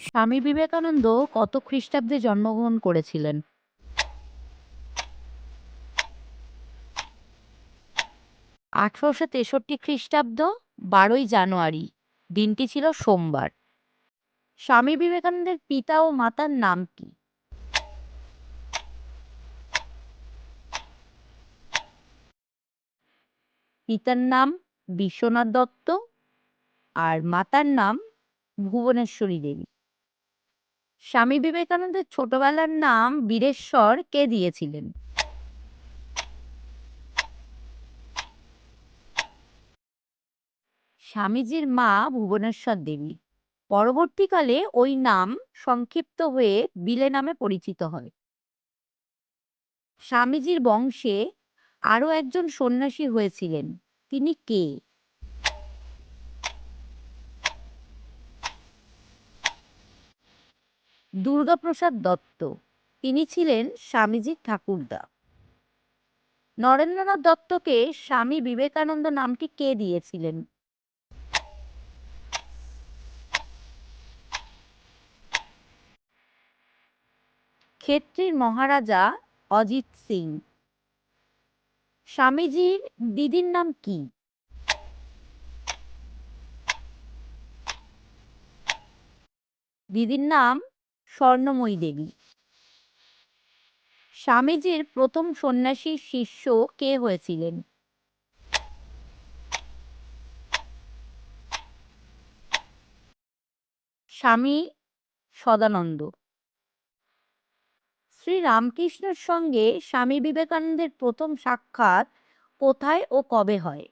স্বামী বিবেকানন্দ কত খ্রিস্টাব্দে জন্মগ্রহণ করেছিলেন? 1863 খ্রিস্টাব্দ, 12ই জানুয়ারি। দিনটি ছিল সোমবার। স্বামী বিবেকানন্দের পিতা ও মাতার নাম কি? পিতার নাম বিশ্বনাথ দত্ত আর মাতার নাম ভুবনেশ্বরী দেবী। স্বামী বিবেকানন্দের ছোটবেলার নাম বীরেশ্বর কে দিয়েছিলেন? স্বামীজির মা ভুবনেশ্বর দেবী। পরবর্তীকালে ওই নাম সংক্ষিপ্ত হয়ে বিলে নামে পরিচিত হয়। স্বামীজির বংশে আরো একজন সন্ন্যাসী হয়েছিলেন, তিনি কে? দুর্গাপ্রসাদ দত্ত। তিনি ছিলেন স্বামীজির ঠাকুরদা। নরেন্দ্রনাথ দত্তকে স্বামী বিবেকানন্দ নামটি কে দিয়েছিলেন? ক্ষেত্রীর মহারাজা অজিত সিং। স্বামীজির দিদির নাম কি? দিদির নাম স্বর্ণময়ী দেবী। স্বামীজির প্রথম সন্ন্যাসী শিষ্য কে হয়েছিলেন? স্বামী সদানন্দ। শ্রী রামকৃষ্ণের সঙ্গে স্বামী বিবেকানন্দের প্রথম সাক্ষাৎ কোথায় ও কবে হয়?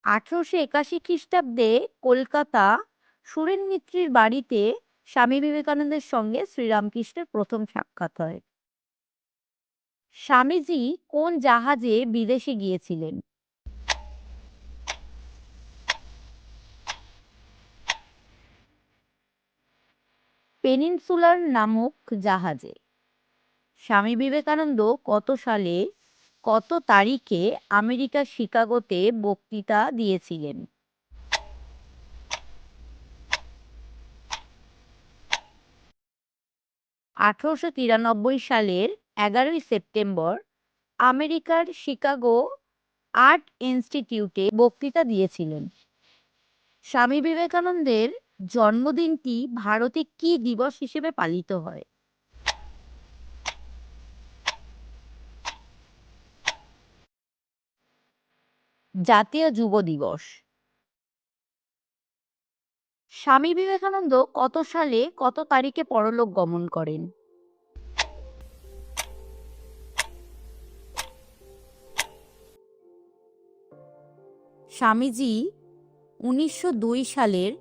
1881 খ্রিস্টাব্দে কলকাতা সুরেন মিত্রের বাড়িতে স্বামী বিবেকানন্দের সঙ্গে শ্রীরামকৃষ্ণের প্রথম সাক্ষাৎ হয়। স্বামীজি কোন জাহাজে বিদেশে গিয়েছিলেন? পেনিনসুলার নামক জাহাজে। স্বামী বিবেকানন্দ কত সালে কত তারিখে আমেরিকার শিকাগোতে বক্তৃতা দিয়েছিলেন? 1893 সালের 11ই সেপ্টেম্বর আমেরিকার শিকাগো আর্ট ইনস্টিটিউটে বক্তৃতা দিয়েছিলেন। স্বামী বিবেকানন্দের জন্মদিনটি ভারতে কি দিবস হিসেবে পালিত হয়? জাতীয় যুব দিবস। স্বামী বিবেকানন্দ কত সালে কত তারিখে পরলোক গমন করেন? স্বামীজি 1902 সালের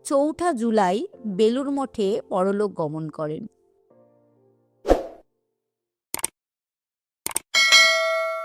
4 জুলাই বেলুড় মঠে পরলোক গমন করেন।